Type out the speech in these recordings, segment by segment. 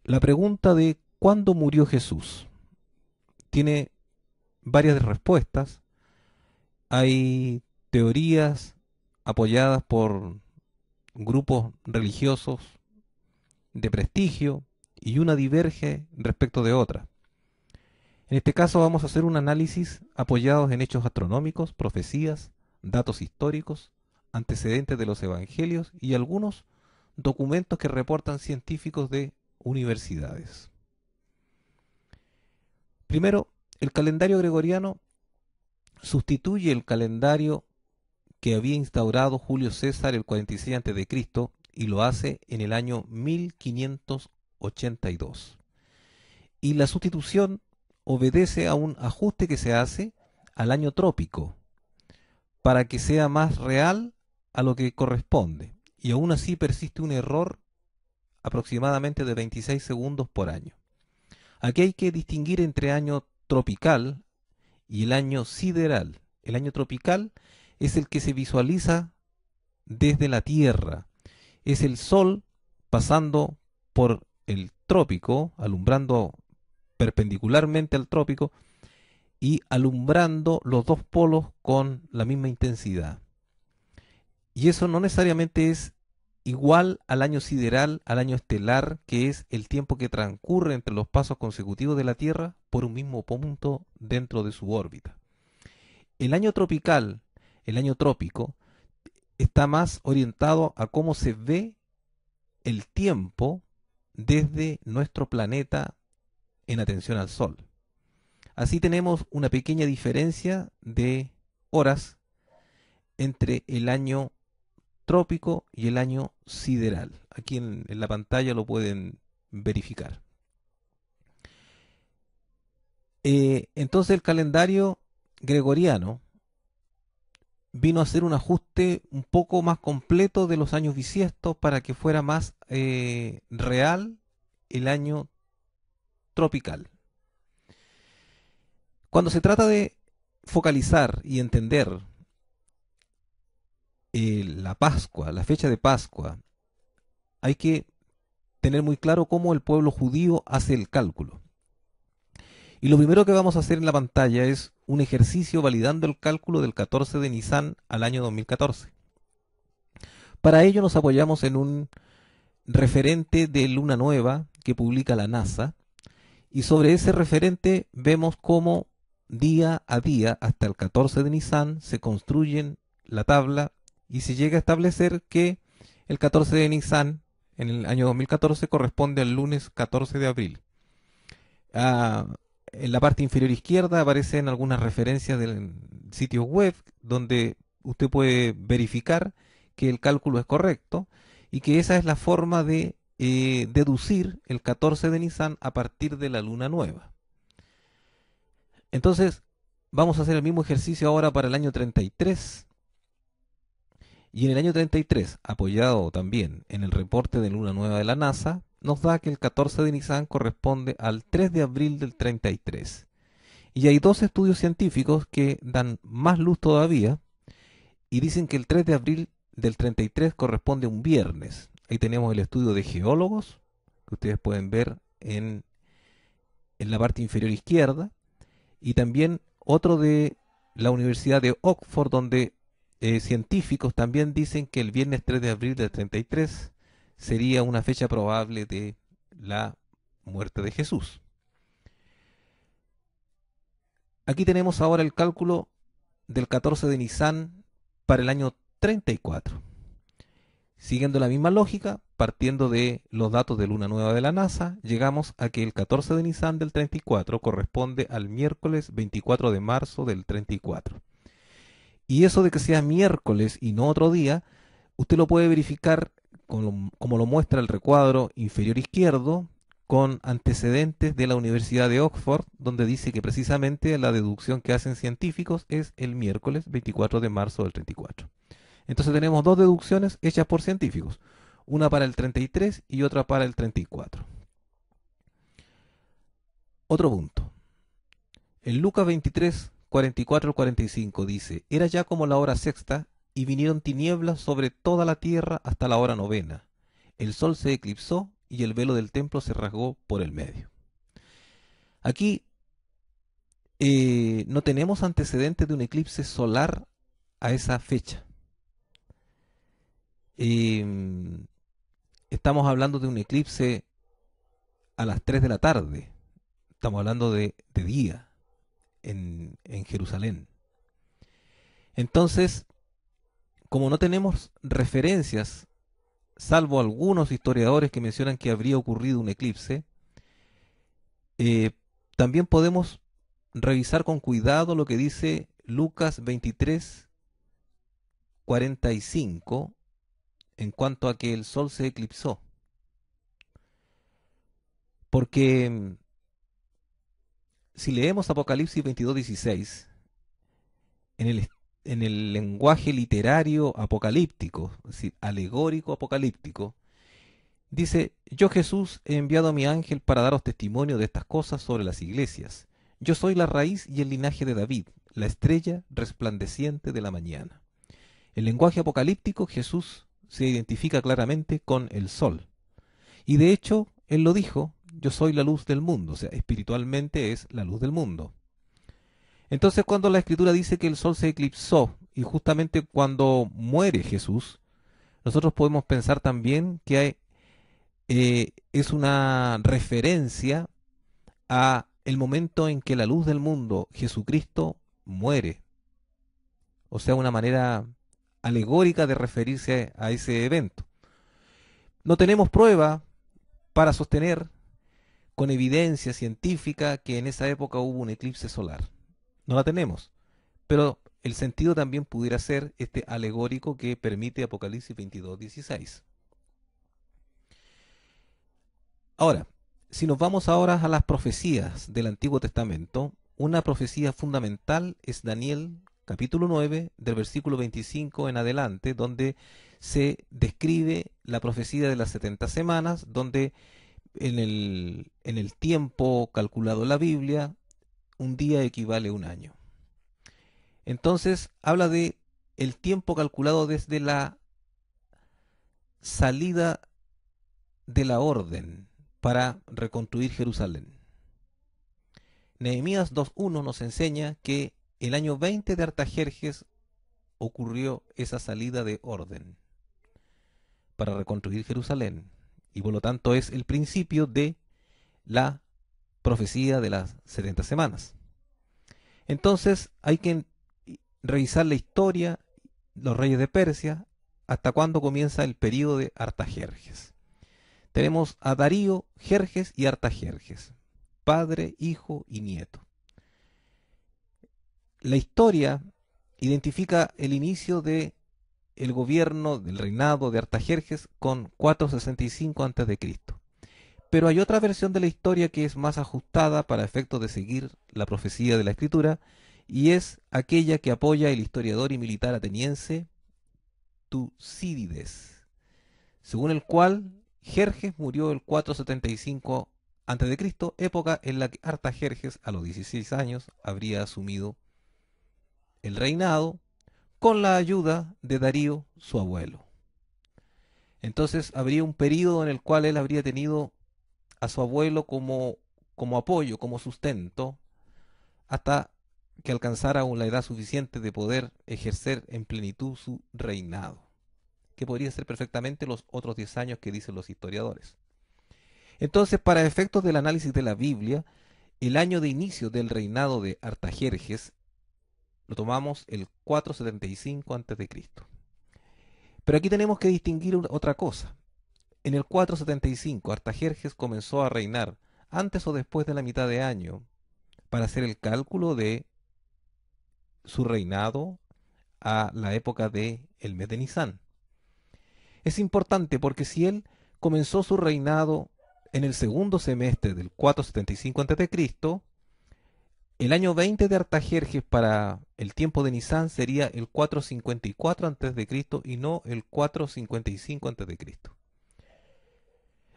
La pregunta de ¿cuándo murió Jesús? Tiene varias respuestas. Hay teorías apoyadas por grupos religiosos de prestigio y una diverge respecto de otra. En este caso vamos a hacer un análisis apoyados en hechos astronómicos, profecías, datos históricos, antecedentes de los evangelios y algunos documentos que reportan científicos de universidades. Primero, el calendario gregoriano sustituye el calendario que había instaurado Julio César el 46 a.C. y lo hace en el año 1582. Y la sustitución obedece a un ajuste que se hace al año trópico para que sea más real a lo que corresponde. Y aún así persiste un error aproximadamente de 26 segundos por año. Aquí hay que distinguir entre año tropical y el año sideral. El año tropical es el que se visualiza desde la Tierra. Es el Sol pasando por el trópico, alumbrando perpendicularmente al trópico y alumbrando los dos polos con la misma intensidad. Y eso no necesariamente es igual al año sideral, al año estelar, que es el tiempo que transcurre entre los pasos consecutivos de la Tierra por un mismo punto dentro de su órbita. El año tropical, el año trópico, está más orientado a cómo se ve el tiempo desde nuestro planeta en atención al Sol. Así tenemos una pequeña diferencia de horas entre el año trópico y el año sideral. Aquí en la pantalla lo pueden verificar. Entonces el calendario gregoriano vino a hacer un ajuste un poco más completo de los años bisiestos para que fuera más real el año tropical. Cuando se trata de focalizar y entender la Pascua, la fecha de Pascua, hay que tener muy claro cómo el pueblo judío hace el cálculo. Y lo primero que vamos a hacer en la pantalla es un ejercicio validando el cálculo del 14 de Nisan al año 2014. Para ello nos apoyamos en un referente de luna nueva que publica la NASA, y sobre ese referente vemos cómo día a día hasta el 14 de Nisan se construyen la tabla y se llega a establecer que el 14 de Nisan en el año 2014 corresponde al lunes 14 de abril. En la parte inferior izquierda aparecen algunas referencias del sitio web donde usted puede verificar que el cálculo es correcto y que esa es la forma de deducir el 14 de Nisan a partir de la luna nueva. Entonces, vamos a hacer el mismo ejercicio ahora para el año 33. Y en el año 33, apoyado también en el reporte de luna nueva de la NASA, nos da que el 14 de Nisan corresponde al 3 de abril del 33. Y hay dos estudios científicos que dan más luz todavía y dicen que el 3 de abril del 33 corresponde a un viernes. Ahí tenemos el estudio de geólogos, que ustedes pueden ver en la parte inferior izquierda, y también otro de la Universidad de Oxford, donde científicos también dicen que el viernes 3 de abril del 33 sería una fecha probable de la muerte de Jesús. Aquí tenemos ahora el cálculo del 14 de Nisan para el año 34. Siguiendo la misma lógica, partiendo de los datos de luna nueva de la NASA, llegamos a que el 14 de Nisan del 34 corresponde al miércoles 24 de marzo del 34. Y eso de que sea miércoles y no otro día, usted lo puede verificar como lo muestra el recuadro inferior izquierdo, con antecedentes de la Universidad de Oxford, donde dice que precisamente la deducción que hacen científicos es el miércoles 24 de marzo del 34. Entonces tenemos dos deducciones hechas por científicos, una para el 33 y otra para el 34. Otro punto. En Lucas 23, 44 al 45 dice: Era ya como la hora sexta, y vinieron tinieblas sobre toda la tierra hasta la hora novena. El sol se eclipsó, y el velo del templo se rasgó por el medio. Aquí no tenemos antecedentes de un eclipse solar a esa fecha. Eh, Estamos hablando de un eclipse a las 3 de la tarde. Estamos hablando de día en Jerusalén. Entonces, como no tenemos referencias, salvo algunos historiadores que mencionan que habría ocurrido un eclipse, eh, también podemos revisar con cuidado lo que dice Lucas 23:45 en cuanto a que el sol se eclipsó. Porque si leemos Apocalipsis 22:16, en el lenguaje literario apocalíptico, es decir, alegórico apocalíptico, dice: yo Jesús he enviado a mi ángel para daros testimonio de estas cosas sobre las iglesias. Yo soy la raíz y el linaje de David, la estrella resplandeciente de la mañana. En lenguaje apocalíptico, Jesús se identifica claramente con el sol. Y de hecho, él lo dijo: yo soy la luz del mundo, o sea, espiritualmente es la luz del mundo. Entonces, cuando la Escritura dice que el sol se eclipsó, y justamente cuando muere Jesús, nosotros podemos pensar también que es una referencia a el momento en que la luz del mundo, Jesucristo, muere. O sea, una manera alegórica de referirse a ese evento. No tenemos prueba para sostener con evidencia científica que en esa época hubo un eclipse solar. No la tenemos. Pero el sentido también pudiera ser este alegórico que permite Apocalipsis 22:16. Ahora, si nos vamos ahora a las profecías del Antiguo Testamento, una profecía fundamental es Daniel capítulo 9, del versículo 25 en adelante, donde se describe la profecía de las 70 semanas, donde en el tiempo calculado en la Biblia, un día equivale a un año. Entonces, habla de el tiempo calculado desde la salida de la orden para reconstruir Jerusalén. Nehemías 2:1 nos enseña que el año 20 de Artajerjes ocurrió esa salida de orden para reconstruir Jerusalén, y por lo tanto es el principio de la profecía de las 70 semanas. Entonces hay que revisar la historia, los reyes de Persia, hasta cuándo comienza el período de Artajerjes. Tenemos a Darío, Jerjes y Artajerjes, padre, hijo y nieto. La historia identifica el inicio de el gobierno del reinado de Artajerjes con 465 a.C. Pero hay otra versión de la historia que es más ajustada para efectos de seguir la profecía de la Escritura, y es aquella que apoya el historiador y militar ateniense Tucídides, según el cual Jerjes murió el 475 a.C., época en la que Artajerjes a los 16 años habría asumido el reinado con la ayuda de Darío, su abuelo. Entonces habría un periodo en el cual él habría tenido a su abuelo como apoyo, como sustento, hasta que alcanzara la edad suficiente de poder ejercer en plenitud su reinado, que podría ser perfectamente los otros 10 años que dicen los historiadores. Entonces, para efectos del análisis de la Biblia, el año de inicio del reinado de Artajerjes lo tomamos el 475 a.C. Pero aquí tenemos que distinguir otra cosa. En el 475, Artajerjes comenzó a reinar antes o después de la mitad de año para hacer el cálculo de su reinado a la época de el mes de Nisán. Es importante porque si él comenzó su reinado en el segundo semestre del 475 a.C., el año 20 de Artajerjes para el tiempo de Nisán sería el 454 a.C. y no el 455 a.C.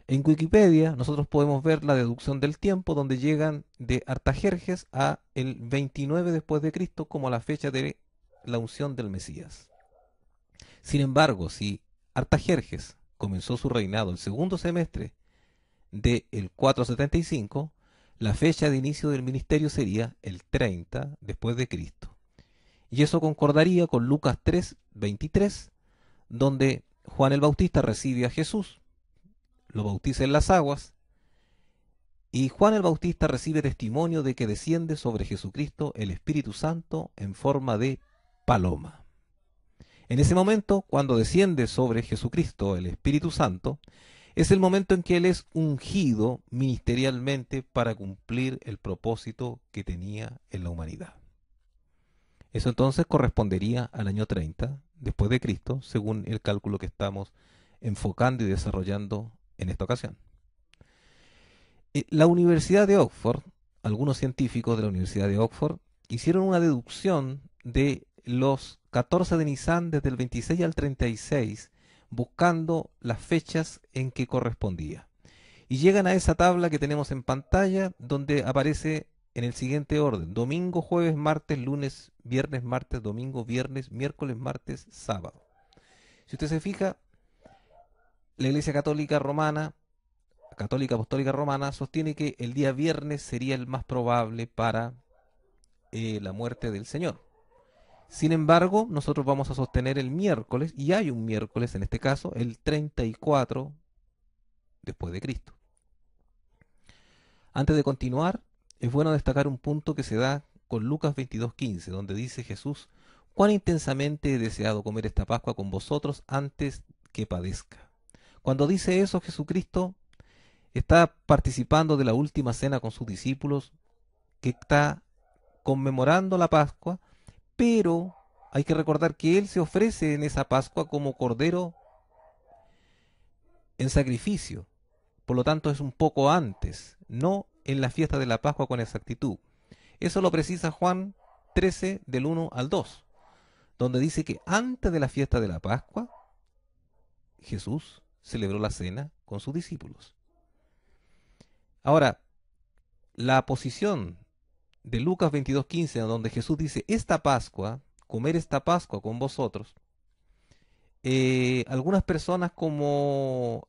En Wikipedia nosotros podemos ver la deducción del tiempo, donde llegan de Artajerjes a el 29 después de Cristo como la fecha de la unción del Mesías. Sin embargo, si Artajerjes comenzó su reinado el segundo semestre del 475, la fecha de inicio del ministerio sería el 30 después de Cristo. Y eso concordaría con Lucas 3:23, donde Juan el Bautista recibe a Jesús, lo bautiza en las aguas, y Juan el Bautista recibe testimonio de que desciende sobre Jesucristo el Espíritu Santo en forma de paloma. En ese momento, cuando desciende sobre Jesucristo el Espíritu Santo, es el momento en que Él es ungido ministerialmente para cumplir el propósito que tenía en la humanidad. Eso entonces correspondería al año 30 después de Cristo, según el cálculo que estamos enfocando y desarrollando en esta ocasión. La Universidad de Oxford, algunos científicos de la Universidad de Oxford, hicieron una deducción de los 14 de Nisan desde el 26 al 36, buscando las fechas en que correspondía. Y llegan a esa tabla que tenemos en pantalla, donde aparece en el siguiente orden: domingo, jueves, martes, lunes, viernes, martes, domingo, viernes, miércoles, martes, sábado. Si usted se fija, la Iglesia Católica Romana, Católica Apostólica Romana, sostiene que el día viernes sería el más probable para la muerte del Señor. Sin embargo, nosotros vamos a sostener el miércoles, y hay un miércoles en este caso, el 34 después de Cristo. Antes de continuar, es bueno destacar un punto que se da con Lucas 22:15, donde dice Jesús: cuán intensamente he deseado comer esta Pascua con vosotros antes que padezca. Cuando dice eso, Jesucristo está participando de la última cena con sus discípulos, que está conmemorando la Pascua, pero hay que recordar que Él se ofrece en esa Pascua como cordero en sacrificio. Por lo tanto, es un poco antes, no en la fiesta de la Pascua con exactitud. Eso lo precisa Juan 13 del 1 al 2, donde dice que antes de la fiesta de la Pascua, Jesús celebró la cena con sus discípulos. Ahora, la posición de Lucas 22:15, donde Jesús dice: esta Pascua, comer esta Pascua con vosotros, algunas personas como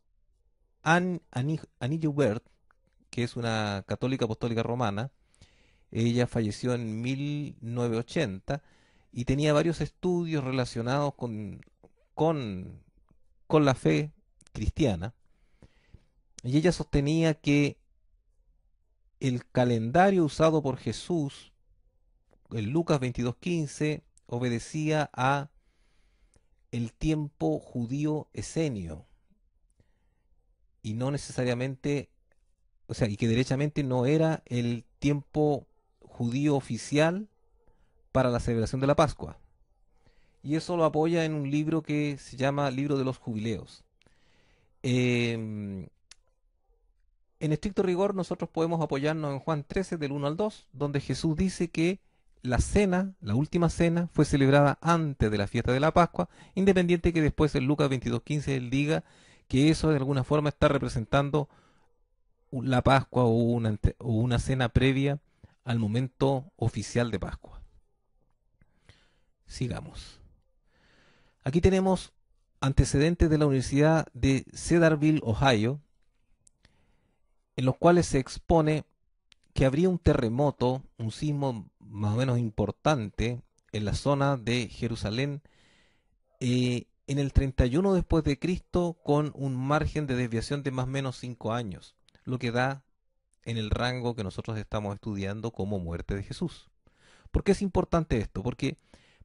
Annie Joubert, que es una católica apostólica romana, ella falleció en 1980 y tenía varios estudios relacionados con, con la fe cristiana, y ella sostenía que el calendario usado por Jesús en Lucas 22:15 obedecía a el tiempo judío esenio, y no necesariamente, o sea, y que derechamente no era el tiempo judío oficial para la celebración de la Pascua. Y eso lo apoya en un libro que se llama Libro de los Jubileos. En estricto rigor, nosotros podemos apoyarnos en Juan 13 del 1 al 2, donde Jesús dice que la cena, la última cena, fue celebrada antes de la fiesta de la Pascua, independiente que después en Lucas 22:15 él diga que eso de alguna forma está representando la Pascua o una cena previa al momento oficial de Pascua. Sigamos. Aquí tenemos antecedentes de la Universidad de Cedarville, Ohio, en los cuales se expone que habría un terremoto, un sismo más o menos importante en la zona de Jerusalén en el 31 después de Cristo, con un margen de desviación de más o menos 5 años, lo que da en el rango que nosotros estamos estudiando como muerte de Jesús. ¿Por qué es importante esto? Porque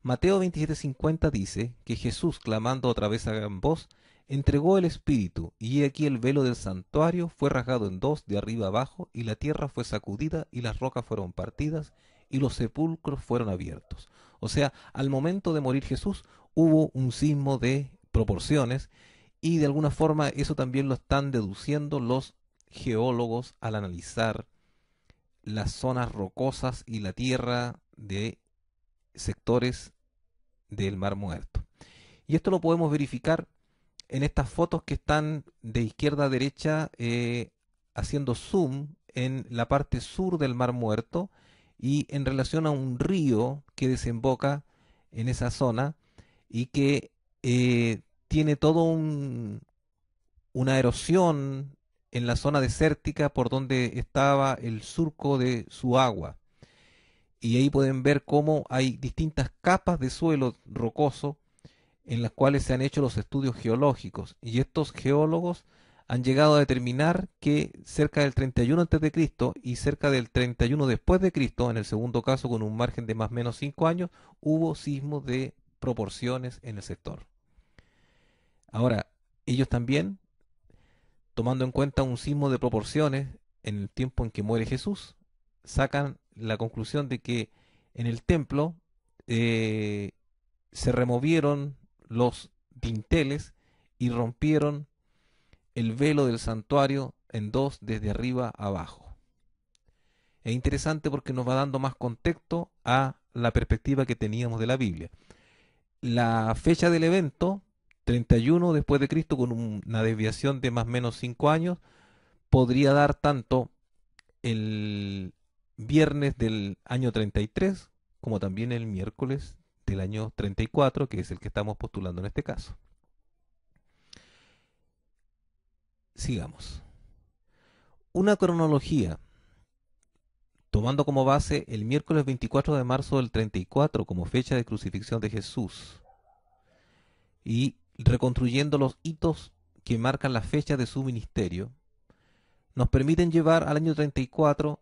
Mateo 27:50 dice que Jesús, clamando otra vez a gran voz, entregó el Espíritu, y he aquí el velo del santuario fue rasgado en dos de arriba abajo, y la tierra fue sacudida, y las rocas fueron partidas, y los sepulcros fueron abiertos. O sea, al momento de morir Jesús hubo un sismo de proporciones, y de alguna forma eso también lo están deduciendo los geólogos al analizar las zonas rocosas y la tierra de sectores del Mar Muerto. Y esto lo podemos verificar en estas fotos que están de izquierda a derecha, haciendo zoom en la parte sur del Mar Muerto y en relación a un río que desemboca en esa zona y que tiene todo una erosión en la zona desértica por donde estaba el surco de su agua. Y ahí pueden ver cómo hay distintas capas de suelo rocoso en las cuales se han hecho los estudios geológicos. Y estos geólogos han llegado a determinar que cerca del 31 a.C. y cerca del 31 después de Cristo, en el segundo caso con un margen de más o menos 5 años, hubo sismos de proporciones en el sector. Ahora, ellos también, tomando en cuenta un sismo de proporciones en el tiempo en que muere Jesús, sacan la conclusión de que en el templo se removieron los dinteles y rompieron el velo del santuario en dos desde arriba a abajo. Es interesante porque nos va dando más contexto a la perspectiva que teníamos de la Biblia. La fecha del evento, 31 después de Cristo, con una desviación de más o menos 5 años, podría dar tanto el viernes del año 33 como también el miércoles del año 34, que es el que estamos postulando en este caso. Sigamos. Una cronología, tomando como base el miércoles 24 de marzo del 34 como fecha de crucifixión de Jesús y reconstruyendo los hitos que marcan la fecha de su ministerio, nos permiten llevar al año 34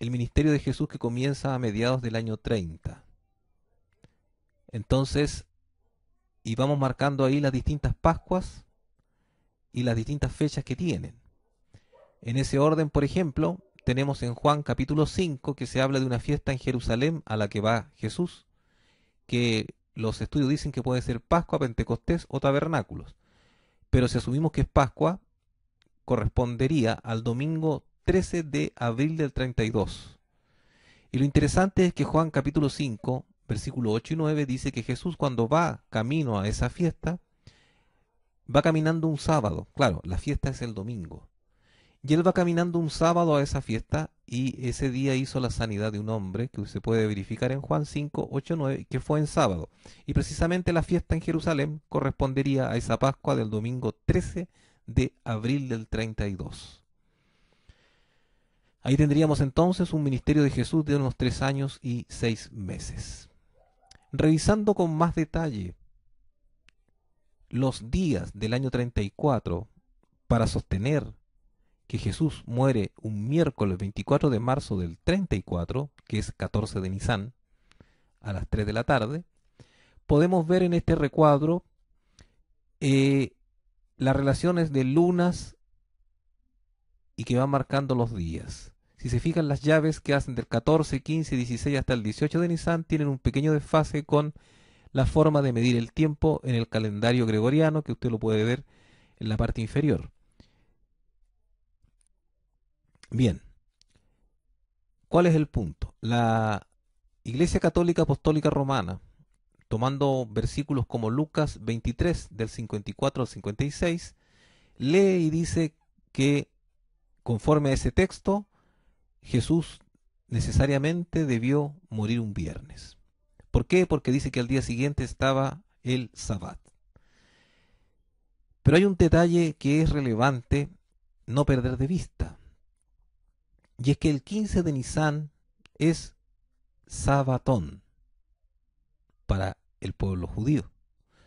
el ministerio de Jesús, que comienza a mediados del año 30. Entonces, y vamos marcando ahí las distintas Pascuas y las distintas fechas que tienen. En ese orden, por ejemplo, tenemos en Juan capítulo 5 que se habla de una fiesta en Jerusalén a la que va Jesús, que los estudios dicen que puede ser Pascua, Pentecostés o Tabernáculos. Pero si asumimos que es Pascua, correspondería al domingo 13 de abril del 32. Y lo interesante es que Juan capítulo 5, versículo 8 y 9 dice que Jesús, cuando va camino a esa fiesta, va caminando un sábado. Claro, la fiesta es el domingo. Y él va caminando un sábado a esa fiesta y ese día hizo la sanidad de un hombre, que se puede verificar en Juan 5, 8, 9, que fue en sábado. Y precisamente la fiesta en Jerusalén correspondería a esa Pascua del domingo 13 de abril del 32. Ahí tendríamos entonces un ministerio de Jesús de unos 3 años y 6 meses. Revisando con más detalle los días del año 34 para sostener que Jesús muere un miércoles 24 de marzo del 34, que es 14 de Nisan, a las 3 de la tarde, podemos ver en este recuadro las relaciones de lunas y que van marcando los días. Si se fijan, las llaves que hacen del 14, 15, 16 hasta el 18 de Nisan tienen un pequeño desfase con la forma de medir el tiempo en el calendario gregoriano, que usted lo puede ver en la parte inferior. Bien, ¿cuál es el punto? La Iglesia Católica Apostólica Romana, tomando versículos como Lucas 23 del 54 al 56, lee y dice que conforme a ese texto, Jesús necesariamente debió morir un viernes. ¿Por qué? Porque dice que al día siguiente estaba el Sabbat. Pero hay un detalle que es relevante no perder de vista. Y es que el 15 de Nisan es Sabatón para el pueblo judío.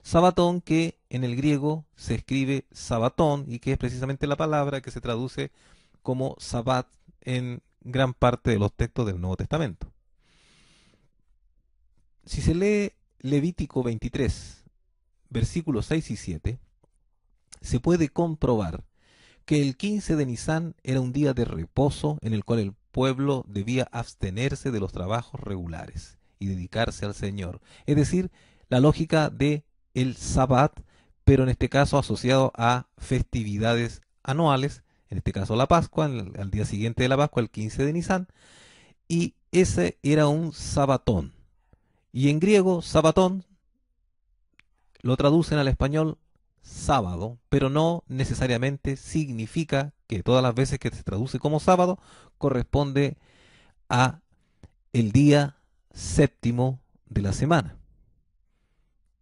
Sabatón, que en el griego se escribe Sabatón y que es precisamente la palabra que se traduce como Sabbat en gran parte de los textos del Nuevo Testamento. Si se lee Levítico 23, versículos 6 y 7, se puede comprobar que el 15 de Nisan era un día de reposo en el cual el pueblo debía abstenerse de los trabajos regulares y dedicarse al Señor. Es decir, la lógica de el Sabbat, pero en este caso asociado a festividades anuales, en este caso la Pascua, al día siguiente de la Pascua, el 15 de Nisan, y ese era un sabatón. Y en griego, sabatón lo traducen al español sábado, pero no necesariamente significa que todas las veces que se traduce como sábado corresponde a el día séptimo de la semana.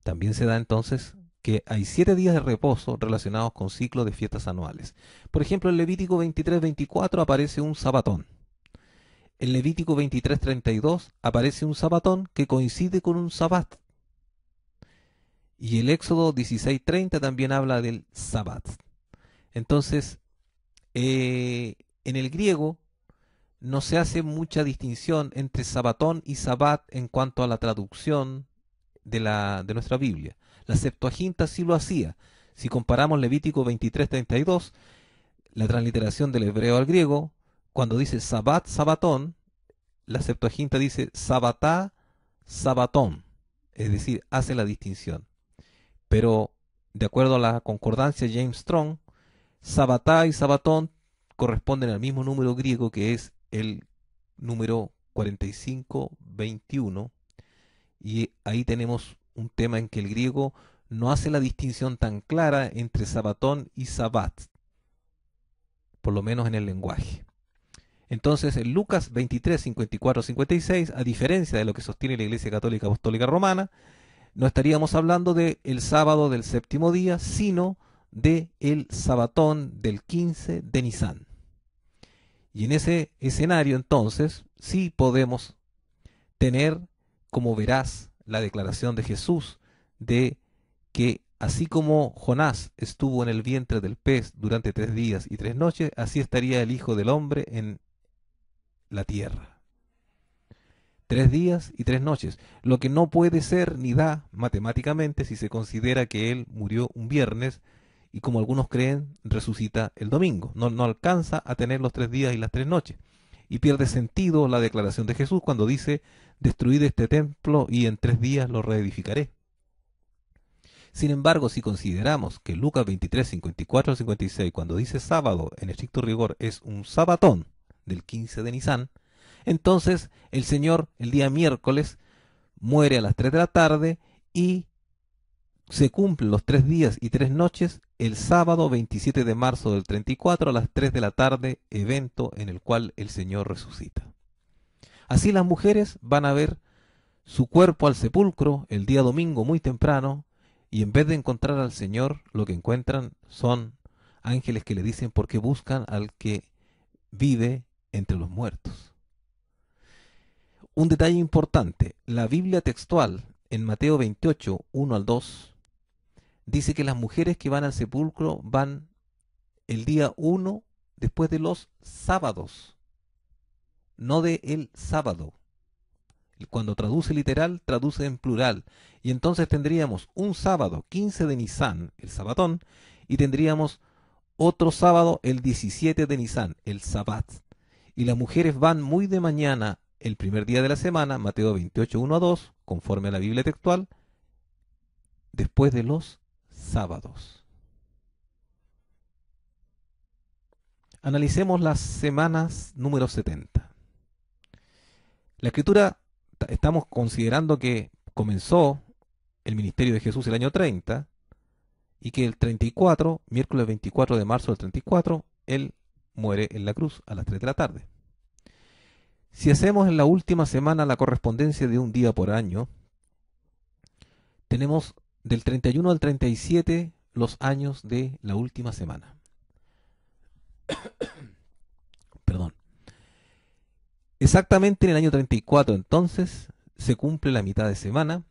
También se da entonces que hay 7 días de reposo relacionados con ciclos de fiestas anuales. Por ejemplo, en Levítico 23-24 aparece un sabatón. En Levítico 23-32 aparece un sabatón que coincide con un sabat. Y el Éxodo 16:30 también habla del sabat. Entonces, en el griego no se hace mucha distinción entre sabatón y sabat en cuanto a la traducción de nuestra Biblia. La Septuaginta sí lo hacía. Si comparamos Levítico 23:32, la transliteración del hebreo al griego, cuando dice sabat, sabatón, la Septuaginta dice sabatá, sabatón. Es decir, hace la distinción. Pero, de acuerdo a la concordancia James Strong, sabatá y sabatón corresponden al mismo número griego, que es el número 4521, y ahí tenemos un tema en que el griego no hace la distinción tan clara entre sabatón y sabat, por lo menos en el lenguaje. Entonces, en Lucas 23, 54, 56, a diferencia de lo que sostiene la Iglesia Católica Apostólica Romana, no estaríamos hablando del sábado del séptimo día, sino de el sabatón del 15 de Nisán. Y en ese escenario, entonces, sí podemos tener, como verás, la declaración de Jesús de que así como Jonás estuvo en el vientre del pez durante 3 días y 3 noches, así estaría el Hijo del Hombre en la tierra. 3 días y 3 noches, lo que no puede ser ni da matemáticamente si se considera que él murió un viernes y, como algunos creen, resucita el domingo. No alcanza a tener los 3 días y las 3 noches. Y pierde sentido la declaración de Jesús cuando dice: destruid este templo y en 3 días lo reedificaré. Sin embargo, si consideramos que Lucas 23, 54 al 56, cuando dice sábado, en estricto rigor es un sabatón del 15 de Nisán, entonces el Señor el día miércoles muere a las 3 de la tarde y se cumplen los 3 días y 3 noches el sábado 27 de marzo del 34 a las 3 de la tarde, evento en el cual el Señor resucita. Así las mujeres van a ver su cuerpo al sepulcro el día domingo muy temprano, y en vez de encontrar al Señor, lo que encuentran son ángeles que le dicen por qué buscan al que vive entre los muertos. Un detalle importante: la Biblia textual en Mateo 28, 1 al 2, dice que las mujeres que van al sepulcro van el día 1 después de los sábados, no de el sábado. Cuando traduce literal, traduce en plural. Y entonces tendríamos un sábado, 15 de Nisán, el sabatón, y tendríamos otro sábado, el 17 de Nisán, el sabat. Y las mujeres van muy de mañana, el primer día de la semana, Mateo 28, 1 a 2, conforme a la Biblia textual, después de los sábados. Analicemos las semanas número 70. La Escritura, estamos considerando que comenzó el ministerio de Jesús el año 30 y que el 34, miércoles 24 de marzo del 34, Él muere en la cruz a las 3 de la tarde. Si hacemos en la última semana la correspondencia de un día por año, tenemos del 31 al 37 los años de la última semana. Perdón. Exactamente en el año 34, entonces, se cumple la mitad de semana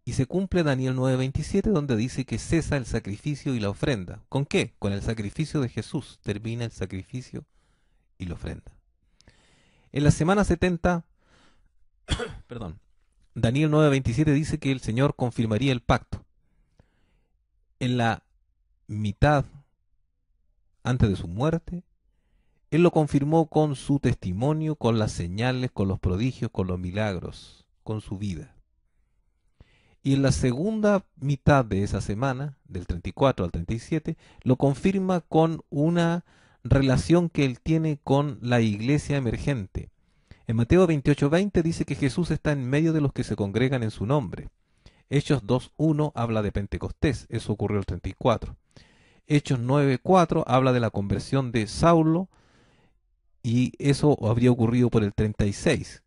y se cumple Daniel 9:27, donde dice que cesa el sacrificio y la ofrenda. ¿Con qué? Con el sacrificio de Jesús termina el sacrificio y la ofrenda. En la semana 70, perdón, Daniel 9:27 dice que el Señor confirmaría el pacto. En la mitad, antes de su muerte, Él lo confirmó con su testimonio, con las señales, con los prodigios, con los milagros, con su vida. Y en la segunda mitad de esa semana, del 34 al 37, lo confirma con una relación que Él tiene con la iglesia emergente. En Mateo 28:20 dice que Jesús está en medio de los que se congregan en su nombre. Hechos 2:1 habla de Pentecostés, eso ocurrió el 34. Hechos 9:4 habla de la conversión de Saulo, y eso habría ocurrido por el 36.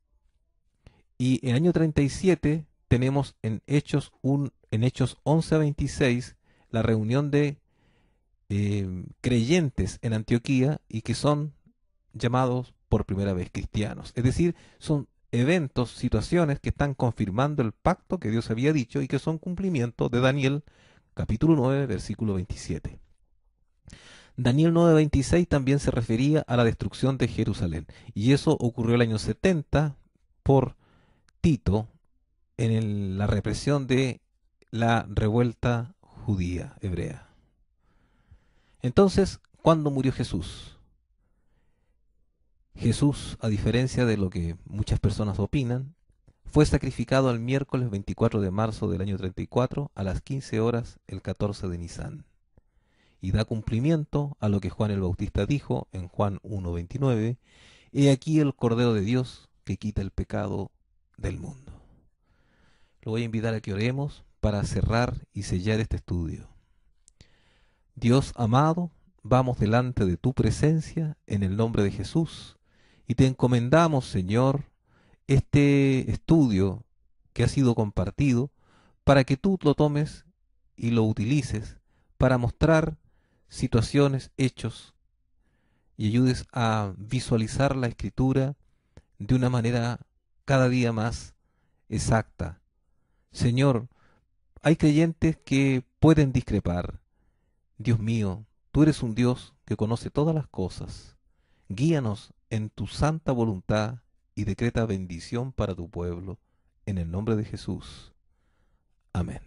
Y en el año 37 tenemos en Hechos un en Hechos 11 a 26 la reunión de creyentes en Antioquía y que son llamados por primera vez cristianos. Es decir, son eventos, situaciones que están confirmando el pacto que Dios había dicho y que son cumplimiento de Daniel capítulo 9, versículo 27. Daniel 9:26 también se refería a la destrucción de Jerusalén, y eso ocurrió el año 70 por Tito en la represión de la revuelta judía hebrea. Entonces, ¿cuándo murió Jesús? Jesús, a diferencia de lo que muchas personas opinan, fue sacrificado el miércoles 24 de marzo del año 34 a las 15 horas el 14 de Nisán, y da cumplimiento a lo que Juan el Bautista dijo en Juan 1:29: He aquí el Cordero de Dios que quita el pecado del mundo. Lo voy a invitar a que oremos para cerrar y sellar este estudio. Dios amado, vamos delante de tu presencia en el nombre de Jesús y te encomendamos, Señor, este estudio que ha sido compartido para que tú lo tomes y lo utilices para mostrar situaciones, hechos y ayudes a visualizar la Escritura de una manera cada día más exacta. Señor, hay creyentes que pueden discrepar. Dios mío, tú eres un Dios que conoce todas las cosas. Guíanos en tu santa voluntad y decreta bendición para tu pueblo. En el nombre de Jesús. Amén.